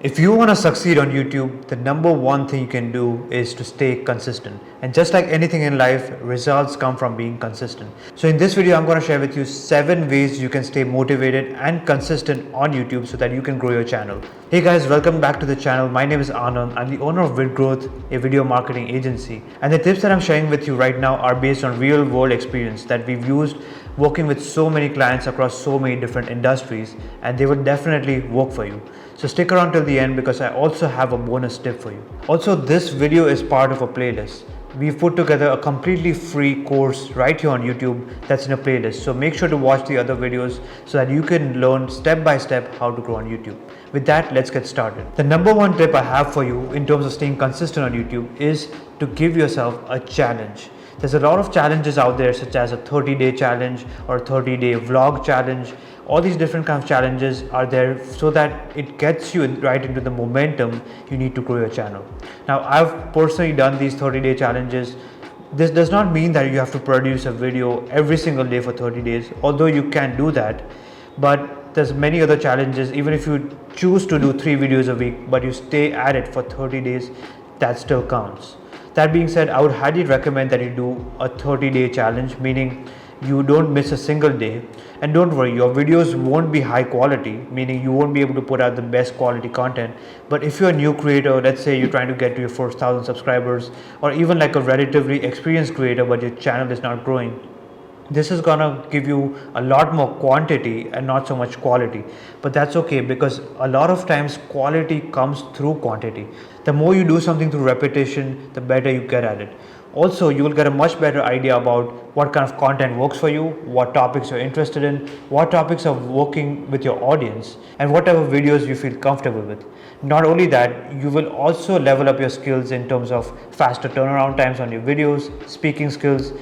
If you want to succeed on YouTube, the number one thing you can do is to stay consistent. And just like anything in life, results come from being consistent. So in this video, I'm going to share with you 7 ways you can stay motivated and consistent on YouTube so that you can grow your channel. Hey guys, welcome back to the channel. My name is Anand. I'm the owner of VidGrowth, a video marketing agency. And the tips that I'm sharing with you right now are based on real world experience that we've used working with so many clients across so many different industries, and they will definitely work for you. So stick around till the end because I also have a bonus tip for you. Also, this video is part of a playlist. We've put together a completely free course right here on YouTube that's in a playlist. So make sure to watch the other videos so that you can learn step by step how to grow on YouTube. With that, let's get started. The number one tip I have for you in terms of staying consistent on YouTube is to give yourself a challenge. There's a lot of challenges out there, such as a 30-day challenge or a 30-day vlog challenge. All these different kinds of challenges are there so that it gets you right into the momentum you need to grow your channel. Now, I've personally done these 30-day challenges. This does not mean that you have to produce a video every single day for 30 days, although you can do that. But there's many other challenges. Even if you choose to do 3 videos a week, but you stay at it for 30 days, that still counts. That being said, I would highly recommend that you do a 30-day challenge, meaning you don't miss a single day. And don't worry, your videos won't be high quality, meaning you won't be able to put out the best quality content. But if you're a new creator, let's say you're trying to get to your first 1,000 subscribers, or even like a relatively experienced creator but your channel is not growing, this is gonna give you a lot more quantity and not so much quality. But that's okay, because a lot of times quality comes through quantity. The more you do something through repetition, the better you get at it. Also, you will get a much better idea about what kind of content works for you, what topics you're interested in, what topics are working with your audience, and what type of videos you feel comfortable with. Not only that, you will also level up your skills in terms of faster turnaround times on your videos, speaking skills.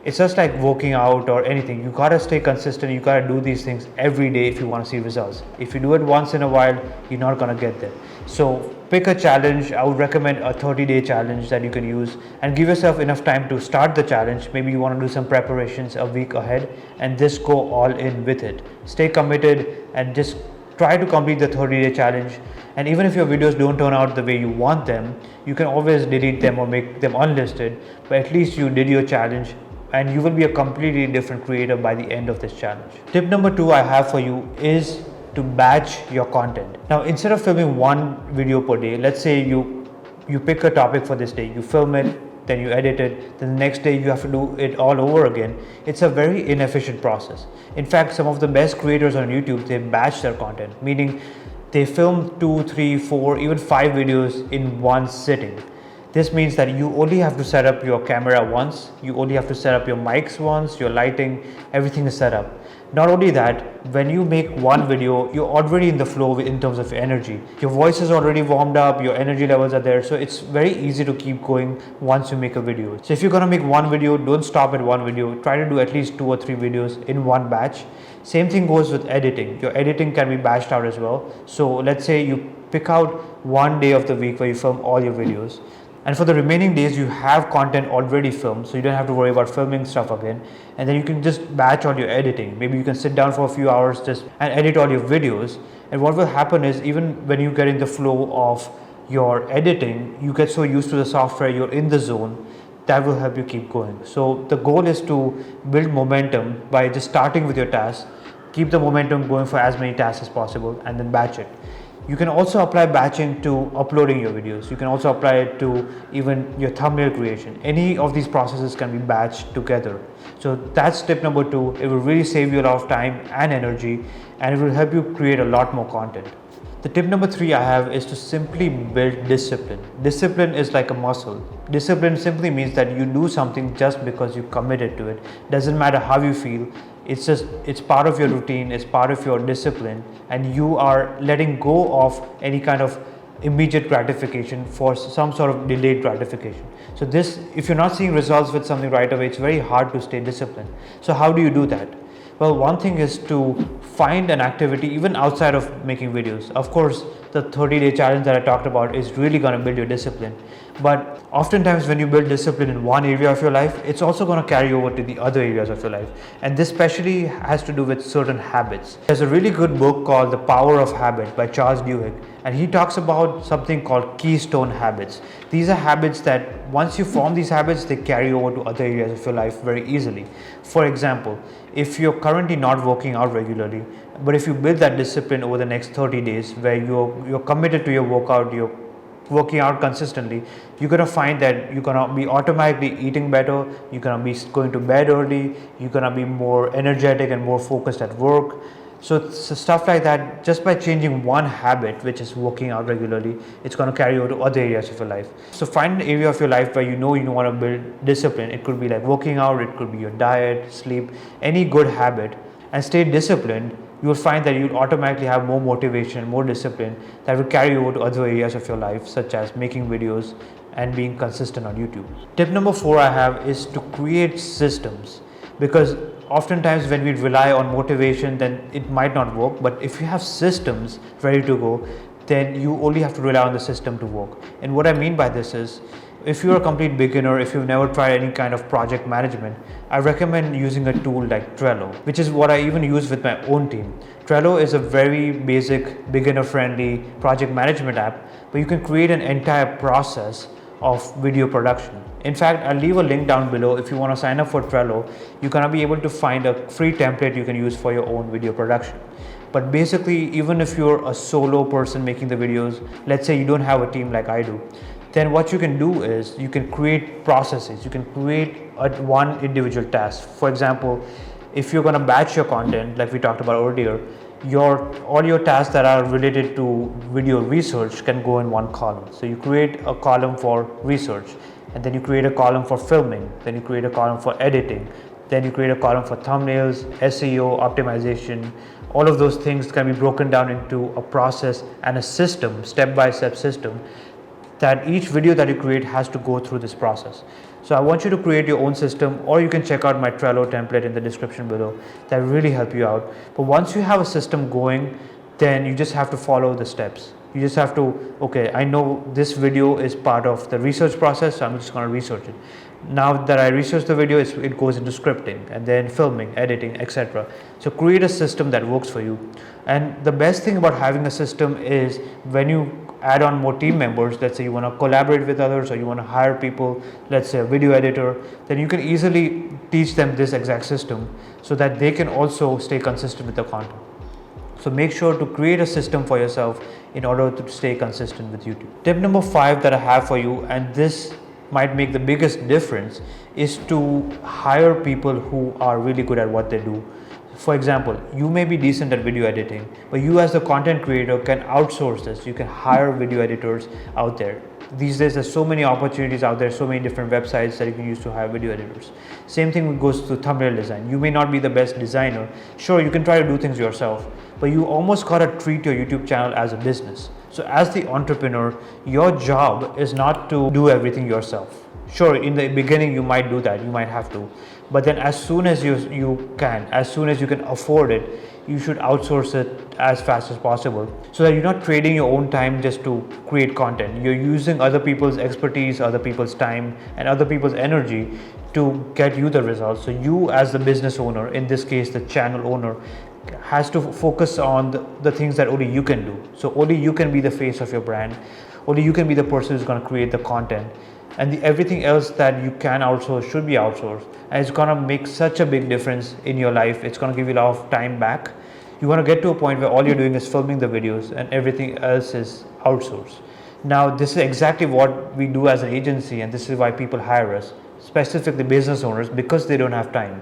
It's just like working out or anything. You gotta stay consistent. You gotta do these things every day if you want to see results. If you do it once in a while, you're not gonna get there. So pick a challenge. I would recommend a 30-day challenge that you can use, and give yourself enough time to start the challenge. Maybe you want to do some preparations a week ahead and just go all in with it. Stay committed and just try to complete the 30-day challenge. And even if your videos don't turn out the way you want them, you can always delete them or make them unlisted, but at least you did your challenge, and you will be a completely different creator by the end of this challenge. Tip number 2 I have for you is to batch your content. Now, instead of filming one video per day, let's say you pick a topic for this day, you film it, then you edit it, then the next day you have to do it all over again. It's a very inefficient process. In fact, some of the best creators on YouTube, they batch their content, meaning they film 2, 3, 4, even 5 videos in one sitting. This means that you only have to set up your camera once, you only have to set up your mics once, your lighting, everything is set up. Not only that, when you make one video, you're already in the flow in terms of energy. Your voice is already warmed up, your energy levels are there, so it's very easy to keep going once you make a video. So if you're gonna make one video, don't stop at one video, try to do at least 2 or 3 videos in one batch. Same thing goes with editing. Your editing can be batched out as well. So let's say you pick out one day of the week where you film all your videos, and for the remaining days you have content already filmed, so you don't have to worry about filming stuff again. And then you can just batch all your editing. Maybe you can sit down for a few hours just and edit all your videos. And what will happen is, even when you get in the flow of your editing, you get so used to the software, you're in the zone, that will help you keep going. So the goal is to build momentum by just starting with your tasks, keep the momentum going for as many tasks as possible, and then batch it. You can also apply batching to uploading your videos. You can also apply it to even your thumbnail creation. Any of these processes can be batched together. So that's tip number 2. It will really save you a lot of time and energy, and it will help you create a lot more content. The tip number 3 I have is to simply build discipline. Discipline is like a muscle. Discipline simply means that you do something just because you committed to it. Doesn't matter how you feel. It's part of your routine, it's part of your discipline, and you are letting go of any kind of immediate gratification for some sort of delayed gratification. So this, if you're not seeing results with something right away, it's very hard to stay disciplined. So how do you do that? Well, one thing is to find an activity even outside of making videos. Of course, the 30-day challenge that I talked about is really going to build your discipline. But oftentimes when you build discipline in one area of your life, it's also going to carry over to the other areas of your life. And this especially has to do with certain habits. There's a really good book called The Power of Habit by Charles Duhigg, and he talks about something called keystone habits. These are habits that once you form these habits, they carry over to other areas of your life very easily. For example, if you're currently not working out regularly, but if you build that discipline over the next 30 days where you're committed to your workout, you're working out consistently, you're going to find that you're going to be automatically eating better, you're going to be going to bed early, you're going to be more energetic and more focused at work. So stuff like that, just by changing one habit, which is working out regularly, it's going to carry over to other areas of your life. So find an area of your life where you know you want to build discipline. It could be like working out, it could be your diet, sleep, any good habit, and stay disciplined. You will find that you'll automatically have more motivation, more discipline that will carry over to other areas of your life, such as making videos and being consistent on YouTube. Tip number 4 I have is to create systems, because oftentimes when we rely on motivation, then it might not work. But if you have systems ready to go, then you only have to rely on the system to work. And what I mean by this is, if you're a complete beginner, if you've never tried any kind of project management, I recommend using a tool like Trello, which is what I even use with my own team. Trello is a very basic, beginner-friendly project management app, but you can create an entire process of video production. In fact, I'll leave a link down below. If you want to sign up for Trello, you're going to be able to find a free template you can use for your own video production. But basically, even if you're a solo person making the videos, let's say you don't have a team like I do, then what you can do is you can create processes. You can create one individual task. For example, if you're going to batch your content, like we talked about earlier, all your tasks that are related to video research can go in one column. So you create a column for research, and then you create a column for filming, then you create a column for editing, then you create a column for thumbnails, SEO, optimization. All of those things can be broken down into a process and a system, step-by-step system, that each video that you create has to go through this process. So I want you to create your own system, or you can check out my Trello template in the description below. That will really help you out. But once you have a system going, then you just have to follow the steps. You just have to, okay, I know this video is part of the research process, so I'm just going to research it. Now that I research the video, it goes into scripting and then filming, editing, etc. So create a system that works for you. And the best thing about having a system is when you add on more team members, let's say you want to collaborate with others or you want to hire people, let's say a video editor, then you can easily teach them this exact system so that they can also stay consistent with the content. So make sure to create a system for yourself in order to stay consistent with YouTube. Tip number 5 that I have for you, and this might make the biggest difference, is to hire people who are really good at what they do. For example, you may be decent at video editing, but you as the content creator can outsource this. You can hire video editors out there. These days there's so many opportunities out there, so many different websites that you can use to hire video editors. Same thing goes to thumbnail design. You may not be the best designer. Sure, you can try to do things yourself, but you almost gotta treat your YouTube channel as a business. So as the entrepreneur, your job is not to do everything yourself. Sure, in the beginning you might do that, you might have to, but then as soon as you can afford it, you should outsource it as fast as possible, so that you're not trading your own time just to create content. You're using other people's expertise, other people's time, and other people's energy to get you the results. So you as the business owner, in this case the channel owner, has to focus on the things that only you can do. So only you can be the face of your brand, only you can be the person who's going to create the content, and everything else that you can outsource should be outsourced. And it's going to make such a big difference in your life. It's going to give you a lot of time back. You want to get to a point where all you're doing is filming the videos and everything else is outsourced. Now this is exactly what we do as an agency, and this is why people hire us, specifically business owners, because they don't have time.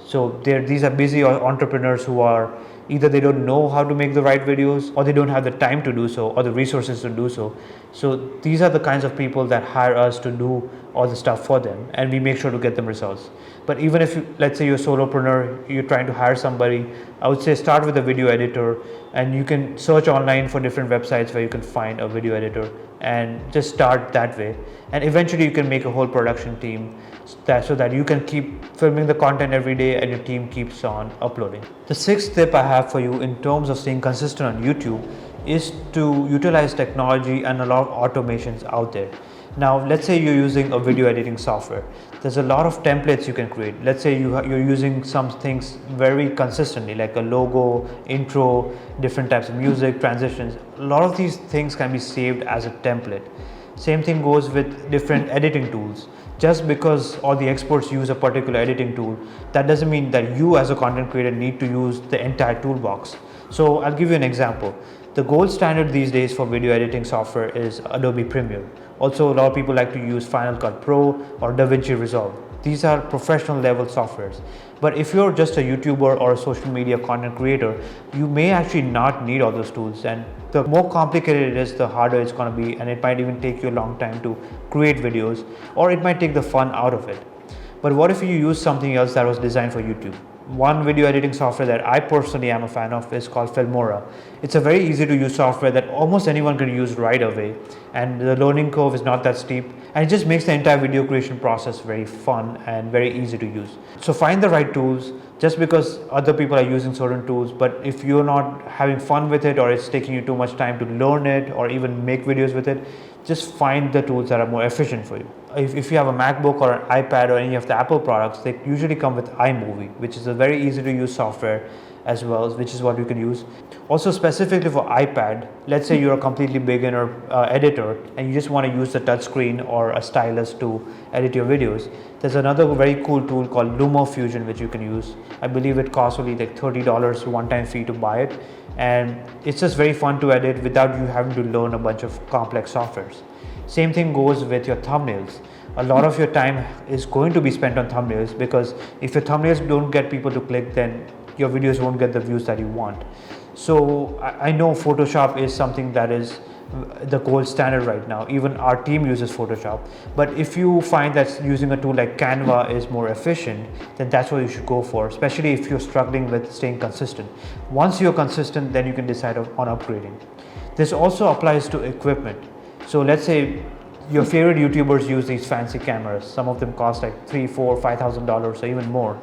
So these are busy entrepreneurs who are either they don't know how to make the right videos, or they don't have the time to do so, or the resources to do so. So these are the kinds of people that hire us to do all the stuff for them, and we make sure to get them results. But even if let's say you're a solopreneur, you're trying to hire somebody, I would say start with a video editor, and you can search online for different websites where you can find a video editor, and just start that way. And eventually you can make a whole production team so that you can keep filming the content every day and your team keeps on uploading. The 6th tip I have for you in terms of staying consistent on YouTube is to utilize technology and a lot of automations out there. Now, let's say you're using a video editing software. There's a lot of templates you can create. Let's say you're using some things very consistently, like a logo, intro, different types of music, transitions. A lot of these things can be saved as a template. Same thing goes with different editing tools. Just because all the experts use a particular editing tool, that doesn't mean that you as a content creator need to use the entire toolbox. So I'll give you an example. The gold standard these days for video editing software is Adobe Premiere. Also, a lot of people like to use Final Cut Pro or DaVinci Resolve. These are professional level softwares. But if you're just a YouTuber or a social media content creator, you may actually not need all those tools. And the more complicated it is, the harder it's going to be, and it might even take you a long time to create videos, or it might take the fun out of it. But what if you use something else that was designed for YouTube? One video editing software that I personally am a fan of is called Filmora. It's a very easy to use software that almost anyone can use right away, and the learning curve is not that steep, and it just makes the entire video creation process very fun and very easy to use. So find the right tools. Just because other people are using certain tools, but if you're not having fun with it, or it's taking you too much time to learn it or even make videos with it, just find the tools that are more efficient for you. If you have a MacBook or an iPad or any of the Apple products, they usually come with iMovie, which is a very easy to use software as well, which is what you can use. Also, specifically for iPad, let's say you're a completely beginner editor and you just want to use the touchscreen or a stylus to edit your videos. There's another very cool tool called LumaFusion which you can use. I believe it costs only like $30 one-time fee to buy it, and it's just very fun to edit without you having to learn a bunch of complex softwares. Same thing goes with your thumbnails. A lot of your time is going to be spent on thumbnails, because if your thumbnails don't get people to click, then your videos won't get the views that you want. So I know Photoshop is something that is the gold standard right now. Even our team uses Photoshop. But if you find that using a tool like Canva is more efficient, then that's what you should go for, especially if you're struggling with staying consistent. Once you're consistent, then you can decide on upgrading. This also applies to equipment. So let's say your favorite YouTubers use these fancy cameras. Some of them cost like $3,000, $4,000, $5,000 or even more.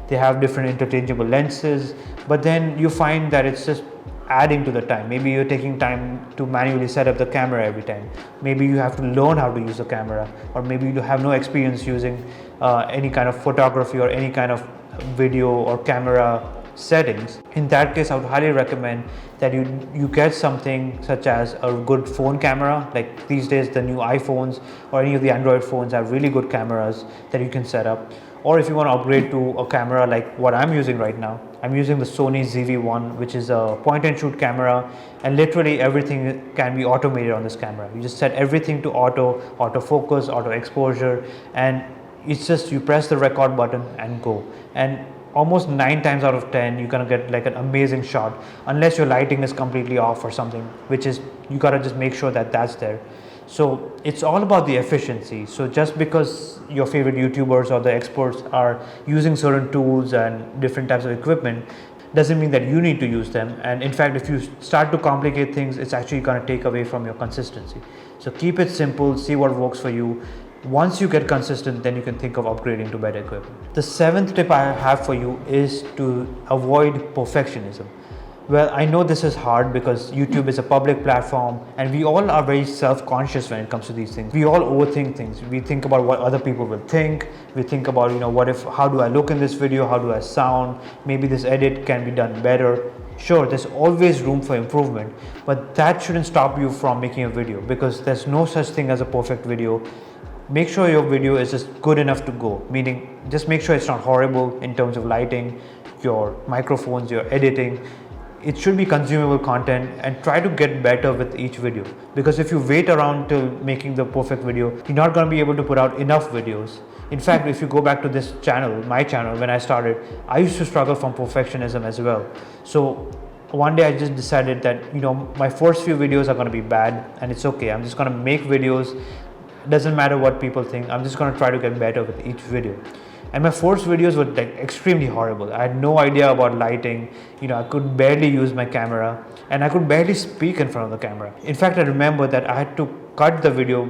They have different interchangeable lenses, but then you find that it's just adding to the time. Maybe you're taking time to manually set up the camera every time. Maybe you have to learn how to use the camera, or maybe you have no experience using any kind of photography or any kind of video or camera settings. In that case, I would highly recommend that you get something such as a good phone camera. Like these days, the new iPhones or any of the Android phones have really good cameras that you can set up. Or if you want to upgrade to a camera like what I'm using right now, I'm using the Sony ZV-1, which is a point and shoot camera, and literally everything can be automated on this camera. You just set everything to auto focus, auto exposure, and it's just you press the record button and go. And almost 9 times out of 10 you're gonna get like an amazing shot, unless your lighting is completely off or something, which is you gotta just make sure that that's there. So it's all about the efficiency. So just because your favorite YouTubers or the experts are using certain tools and different types of equipment doesn't mean that you need to use them. And in fact, if you start to complicate things, it's actually going to take away from your consistency. So keep it simple, see what works for you. Once you get consistent, then you can think of upgrading to better equipment. The 7th tip I have for you is to avoid perfectionism. Well, I know this is hard because YouTube is a public platform and we all are very self-conscious when it comes to these things. We all overthink things. We think about what other people will think. We think about, how do I look in this video? How do I sound? Maybe this edit can be done better. Sure, there's always room for improvement, but that shouldn't stop you from making a video, because there's no such thing as a perfect video. Make sure your video is just good enough to go, meaning just make sure it's not horrible in terms of lighting, your microphones, your editing. It should be consumable content, and try to get better with each video, because if you wait around till making the perfect video, you're not going to be able to put out enough videos. In fact, if you go back to this channel, my channel, when I started, I used to struggle from perfectionism as well. So one day I just decided that my first few videos are going to be bad, and it's okay. I'm just going to make videos. It doesn't matter what people think. I'm just going to try to get better with each video. And my first videos were like extremely horrible. I had no idea about lighting. I could barely use my camera, and I could barely speak in front of the camera. In fact, I remember that I had to cut the video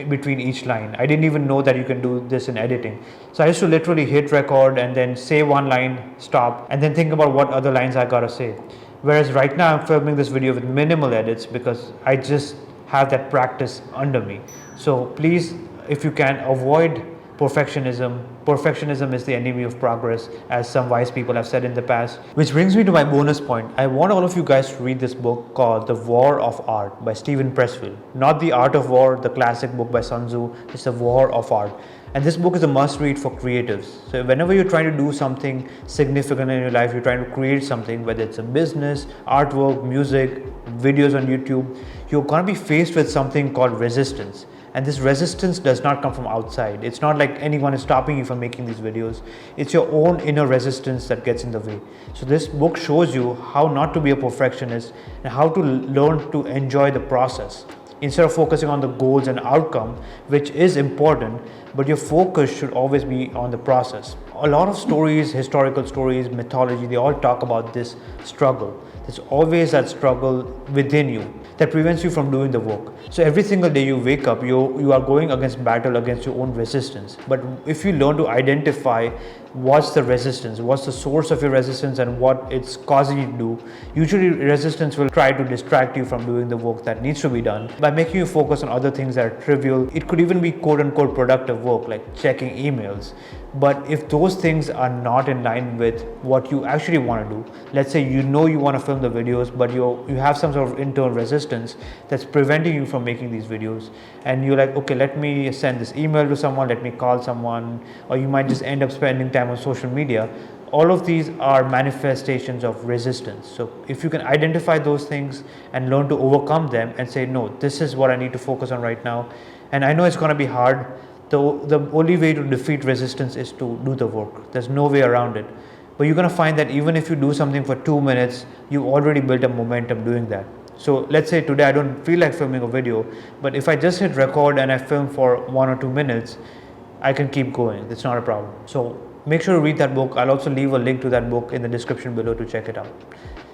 between each line. I didn't even know that you can do this in editing. So I used to literally hit record and then say one line, stop, and then think about what other lines I gotta say. Whereas right now I'm filming this video with minimal edits because I just have that practice under me. So please, if you can, avoid perfectionism. Perfectionism is the enemy of progress, as some wise people have said in the past. Which brings me to my bonus point. I want all of you guys to read this book called The War of Art by Steven Pressfield. Not The Art of War, the classic book by Sun Tzu, it's The War of Art. And this book is a must read for creatives. So whenever you're trying to do something significant in your life, you're trying to create something, whether it's a business, artwork, music, videos on YouTube, you're going to be faced with something called resistance. And this resistance does not come from outside. It's not like anyone is stopping you from making these videos. It's your own inner resistance that gets in the way. So this book shows you how not to be a perfectionist and how to learn to enjoy the process. Instead of focusing on the goals and outcome, which is important, but your focus should always be on the process. A lot of stories, historical stories, mythology, they all talk about this struggle. There's always that struggle within you that prevents you from doing the work. So every single day you wake up, you are going against battle against your own resistance. But if you learn to identify what's the resistance, what's the source of your resistance and what it's causing you to do, usually resistance will try to distract you from doing the work that needs to be done by making you focus on other things that are trivial. It could even be quote unquote productive work like checking emails. But if those things are not in line with what you actually want to do, let's say you know you want to film the videos, but you have some sort of internal resistance that's preventing you from making these videos, and you're like, okay, let me send this email to someone, let me call someone, or you might just end up spending time on social media. All of these are manifestations of resistance. So if you can identify those things and learn to overcome them and say, no, this is what I need to focus on right now, and I know it's going to be hard. The only way to defeat resistance is to do the work. There's no way around it. But you're going to find that even if you do something for 2 minutes, you already built a momentum doing that. So let's say today I don't feel like filming a video, but if I just hit record and I film for 1 or 2 minutes, I can keep going. It's not a problem. So make sure to read that book. I'll also leave a link to that book in the description below to check it out.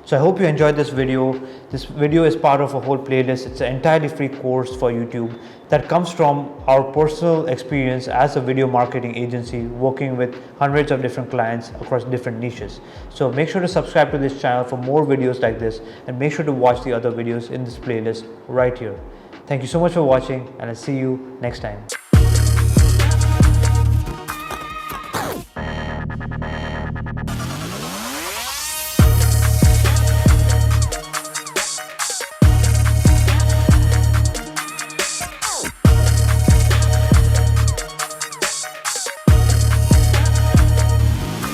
So I hope you enjoyed this video. This video is part of a whole playlist. It's an entirely free course for YouTube that comes from our personal experience as a video marketing agency working with hundreds of different clients across different niches. So make sure to subscribe to this channel for more videos like this, and make sure to watch the other videos in this playlist right here. Thank you so much for watching, and I'll see you next time.